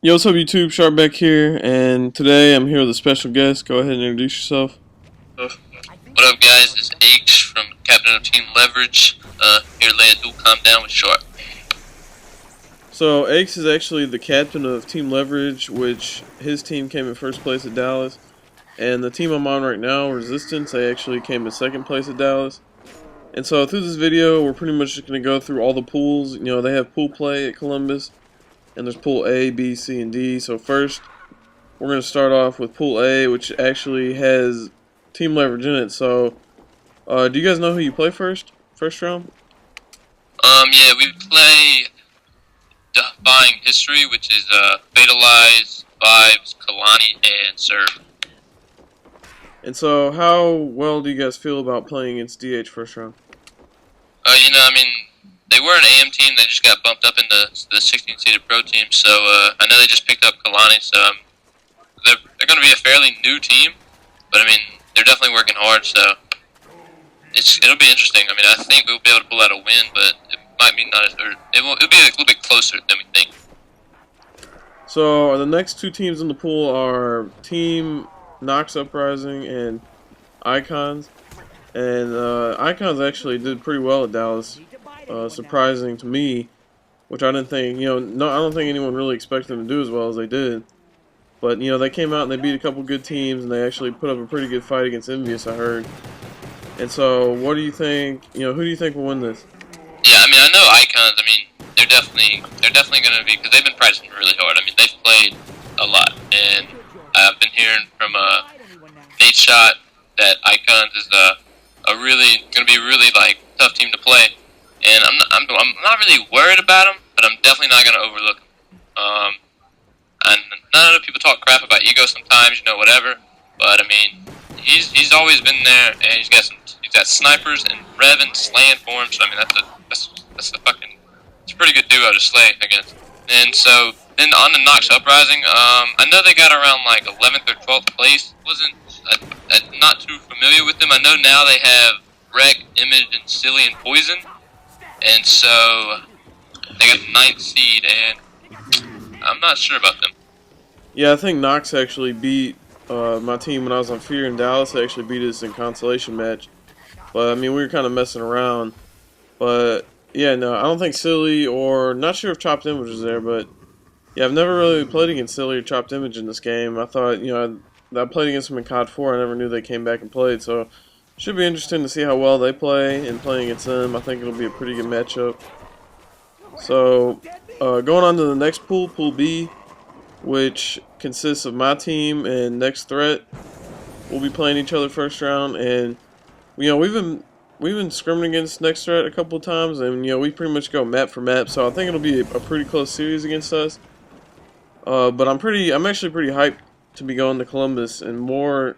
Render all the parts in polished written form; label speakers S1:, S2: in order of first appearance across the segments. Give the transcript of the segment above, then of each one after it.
S1: Yo, what's up YouTube? Sharp back here, and today I'm here with a special guest. Go ahead and introduce yourself.
S2: What up, guys? It's H from Captain of Team Leverage. Here to lay a dual calm down with Sharp.
S1: So, Aches is actually the captain of Team Leverage, which his team came in first place at Dallas. And the team I'm on right now, Resistance, they actually came in second place at Dallas. And so, through this video, we're pretty much just going to go through all the pools. You know, they have pool play at Columbus, and there's pool A, B, C, and D. So, first, we're going to start off with pool A, which actually has Team Leverage in it. So, do you guys know who you play first round?
S2: Yeah, we play Defying History, which is Fatalize, Vibes, Kalani, and Serve.
S1: And so, how well do you guys feel about playing against DH first round?
S2: They were an AM team. They just got bumped up into the 16-seeded pro team. So I know they just picked up Kalani. So they're going to be a fairly new team, but they're definitely working hard. So it'll be interesting. I think we'll be able to pull out a win, but it might be not. It'll be a little bit closer than we think.
S1: So the next two teams in the pool are Team Nox Uprising and Icons. And Icons actually did pretty well at Dallas, surprising to me, which I didn't think. I don't think anyone really expected them to do as well as they did. But they came out and they beat a couple good teams, and they actually put up a pretty good fight against Envious, I heard. And so, what do you think? Who do you think will win this?
S2: Yeah, I know Icons. They're definitely going to be, because they've been practicing really hard. They've played a lot, and I've been hearing from Nate Shot that Icons is going to be a really tough team to play. And I'm not really worried about him, but I'm definitely not going to overlook him. And none of the people talk crap about ego sometimes, whatever. But he's always been there, and he's got snipers and Rev and slaying for him. So that's a pretty good duo to slay against. And so then on the Nox Uprising, I know they got around 11th or 12th place. I'm not too familiar with them. I know now they have Wreck, Image, and Silly and Poison. And so they got the 9th seed, and I'm not sure about them.
S1: Yeah, I think Nox actually beat my team when I was on Fear in Dallas. They actually beat us in consolation match. But, we were kind of messing around. But, yeah, no, I don't think Silly or... Not sure if Chopped Image was there, but... Yeah, I've never really played against Silly or Chopped Image in this game. I thought, I played against them in COD 4. I never knew they came back and played. So, should be interesting to see how well they play and playing against them. I think it'll be a pretty good matchup. So, going on to the next pool, Pool B, which consists of my team and Next Threat. We'll be playing each other first round, and we've been scrimming against Next Threat a couple of times, and we pretty much go map for map. So I think it'll be a pretty close series against us. But I'm actually pretty hyped to be going to Columbus, and more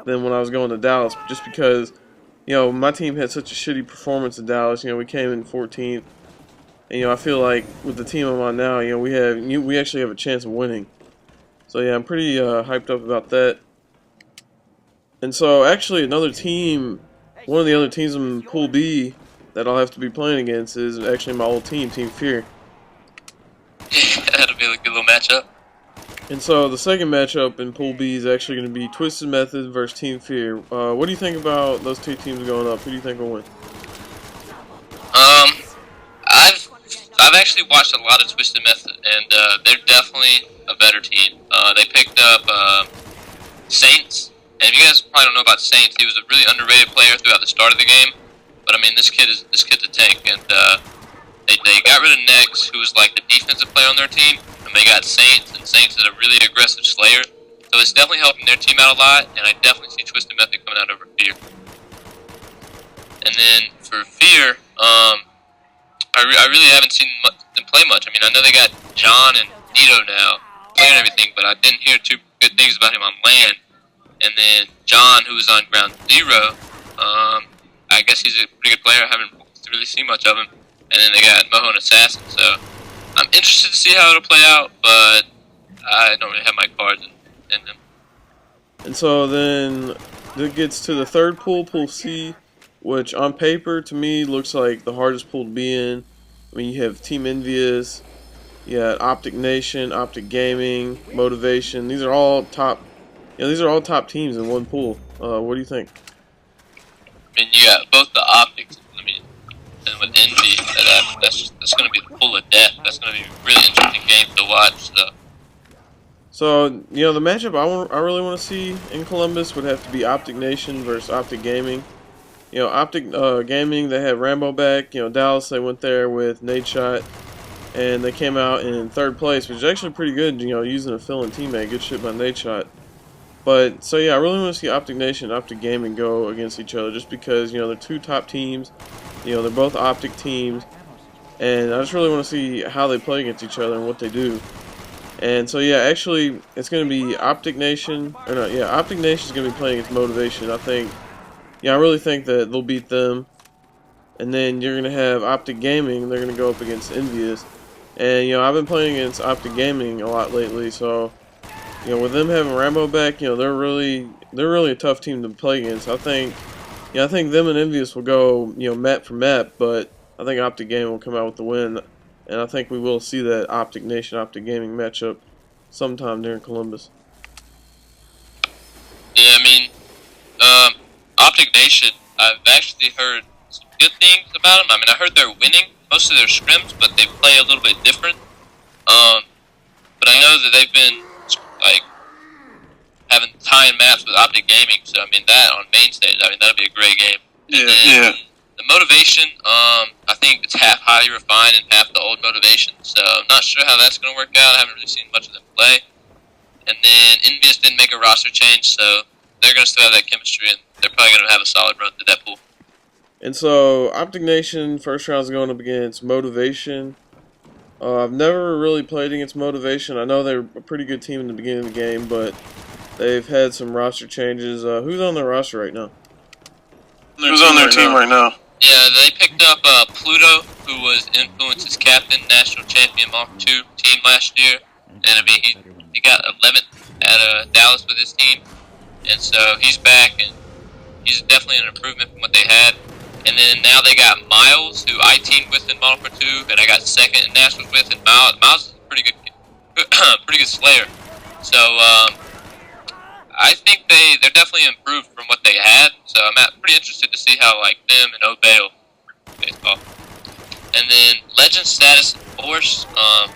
S1: than when I was going to Dallas, just because my team had such a shitty performance in Dallas. We came in 14th, and I feel like with the team I'm on now, we actually have a chance of winning. So yeah, I'm pretty hyped up about that. And so actually one of the other teams in Pool B that I'll have to be playing against is actually my old team, Team Fear.
S2: Yeah, that'll be a good little matchup.
S1: And so the second matchup in Pool B is actually going to be Twisted Method versus Team Fear. What do you think about those two teams going up? Who do you think will win?
S2: I've actually watched a lot of Twisted Method, and they're definitely a better team. They picked up Saints, and if you guys probably don't know about Saints, he was a really underrated player throughout the start of the game. But this kid's a tank, and they got rid of Nex, who was the defensive player on their team, and they got Saints, and Saints is a really aggressive slayer. So it's definitely helping their team out a lot, and I definitely see Twisted Method coming out over Fear. And then for Fear, I really haven't seen them play much. I know they got John and Nito now playing everything, but I didn't hear too good things about him on land. And then John, who was on Ground Zero, I guess he's a pretty good player. I haven't really seen much of him. And then they got Moho and Assassin, so I'm interested to see how it'll play out, but I don't really have my cards in them.
S1: And so then it gets to the third pool, Pool C, which on paper to me looks like the hardest pool to be in. You have Team Envious, Yeah, Optic Nation, Optic Gaming, Motivation. These are all top. These are all top teams in one pool. What do you think?
S2: I mean, you got both the optics. I mean, and with Envy, that's going to be the pool of death. That's going to be a really interesting game to watch.
S1: So the matchup I really want to see in Columbus would have to be Optic Nation versus Optic Gaming. Optic Gaming, they have Rambo back. Dallas, they went there with Nate Shot, and they came out in third place, which is actually pretty good. Using a fill-in teammate, good shit by Nate Shot. But so yeah, I really want to see Optic Nation and Optic Gaming go against each other, just because they're two top teams. They're both Optic teams, and I just really want to see how they play against each other and what they do. And so yeah, actually, it's going to be Optic Nation, or no, yeah, Optic Nation is going to be playing against Motivation. I really think that they'll beat them. And then you're going to have Optic Gaming, they're going to go up against Envious. And I've been playing against Optic Gaming a lot lately, so with them having Rambo back, they're really a tough team to play against. I think them and Envious will go, map for map, but I think Optic Gaming will come out with the win. And I think we will see that Optic Nation, Optic Gaming matchup sometime during Columbus.
S2: Yeah, I mean, Optic Nation, I've actually heard some good things about them. I mean, I heard they're winning most of their scrims, but they play a little bit different. But I know that they've been like having tying maps with Optic Gaming, so I mean that on main stage, I mean that'd be a great game. And then the Motivation, I think it's half highly refined and half the old Motivation, so I'm not sure how that's going to work out. I haven't really seen much of them play. And then Envious didn't make a roster change, so they're going to still have that chemistry, and they're probably going to have a solid run through that pool.
S1: And so Optic Nation first round's going up against Motivation. I've never really played against Motivation. I know they're a pretty good team in the beginning of the game, but they've had some roster changes. Who's on their roster right now?
S3: Who's on their team right now?
S2: Yeah, they picked up Pluto, who was Influence's captain, national champion Mark II team last year. And I mean, he got 11th at Dallas with his team. And so he's back, and he's definitely an improvement from what they had. And then now they got Miles, who I teamed with in Model 2, and I got second in Nationals with. And Miles is a pretty good slayer. So I think they're definitely improved from what they had. So I'm pretty interested to see how like them and Obey will baseball. And then Legend Status and Force.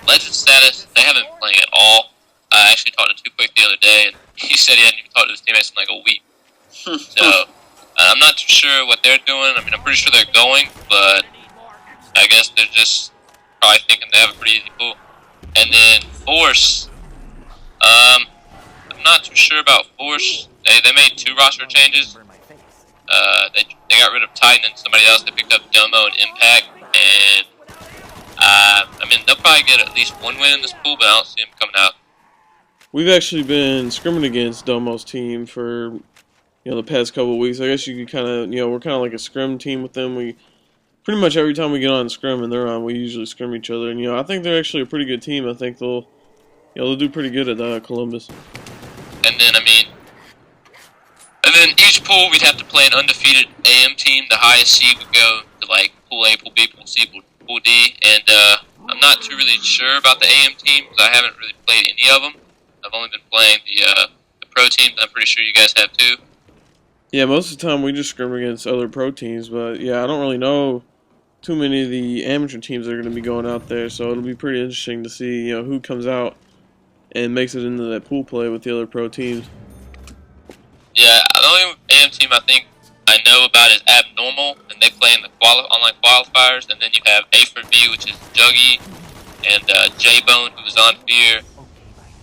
S2: Legend Status, they haven't been playing at all. I actually talked to Too Quick the other day, and he said he hadn't even talked to his teammates in like a week. So I'm not too sure what they're doing. I mean, I'm pretty sure they're going, but I guess they're just probably thinking they have a pretty easy pool. And then Force, I'm not too sure about Force. They made 2 roster changes. They got rid of Titan and somebody else. They picked up Domo and Impact, and I mean they'll probably get at least 1 win in this pool, but I don't see them coming out.
S1: We've actually been scrimming against Domo's team for the past couple of weeks. I guess you could kind of we're kind of like a scrim team with them. We pretty much every time we get on scrim and they're on, we usually scrim each other. And I think they're actually a pretty good team. I think they'll do pretty good at Columbus.
S2: And then each pool we'd have to play an undefeated AM team. The highest seed would go to like pool A, pool B, pool C, pool D. And I'm not too really sure about the AM team because I haven't really played any of them. I've only been playing the pro teams. I'm pretty sure you guys have too.
S1: Yeah, most of the time we just scrim against other pro teams, but yeah, I don't really know too many of the amateur teams that are going to be going out there, so it'll be pretty interesting to see who comes out and makes it into that pool play with the other pro teams.
S2: Yeah, the only AM team I think I know about is Abnormal, and they play in the online qualifiers, and then you have A for B, which is Juggy, and J-Bone, who was on Fear,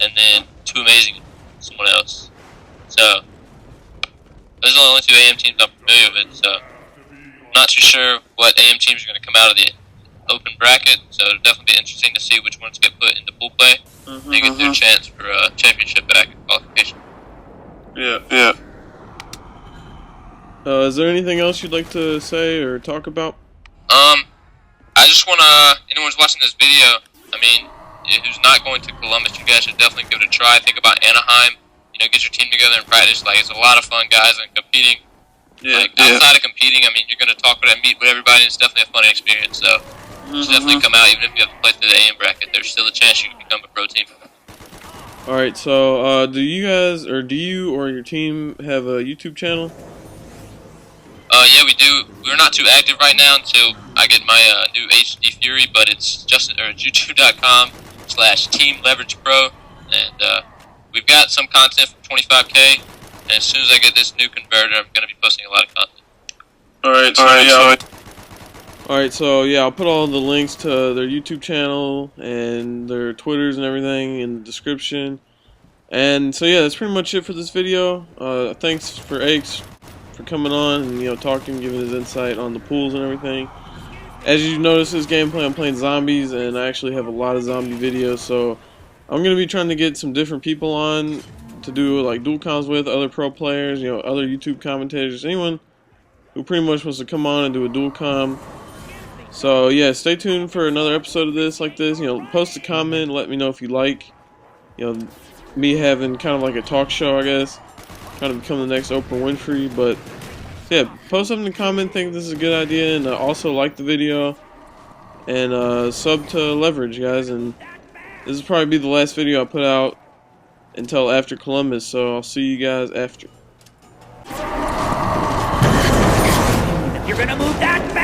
S2: and then Too Amazing, someone else. So those are the only 2 AM teams I'm familiar with, so I'm not too sure what AM teams are going to come out of the open bracket, so it'll definitely be interesting to see which ones get put into pool play and get their chance for championship back in qualification.
S3: Yeah.
S1: Is there anything else you'd like to say or talk about?
S2: I just want to, anyone who's watching this video, I mean, who's not going to Columbus, you guys should definitely give it a try. Think about Anaheim. Get your team together and practice. Like, it's a lot of fun, guys, and competing Like outside of competing, I mean, you're gonna talk and meet with everybody, and it's definitely a fun experience. So just definitely come out, even if you have to play through the AM bracket. There's still a chance you can become a pro team.
S1: All right. So, do you guys, or do you or your team have a YouTube channel?
S2: Yeah, we do. We're not too active right now until I get my new HD Fury, but it's just youtube.com/Team Leverage Pro, and we've got some content for 25K. And as soon as I get this new converter, I'm gonna be posting a lot of content.
S3: Alright,
S1: So yeah, I'll put all the links to their YouTube channel and their Twitters and everything in the description. And so yeah, that's pretty much it for this video. Thanks for Aches for coming on and talking, giving his insight on the pools and everything. As you notice this gameplay, I'm playing zombies, and I actually have a lot of zombie videos, so I'm gonna be trying to get some different people on to do like dual comms with, other pro players, other YouTube commentators, anyone who pretty much wants to come on and do a dual comm. So yeah, stay tuned for another episode of this like this. Post a comment, let me know if you like, me having kind of like a talk show, I guess. Kind of become the next Oprah Winfrey, but yeah, post something in the comment, think this is a good idea, and also like the video, and sub to Leverage, guys. And this will probably be the last video I put out until after Columbus, so I'll see you guys after.
S4: You're gonna move that back!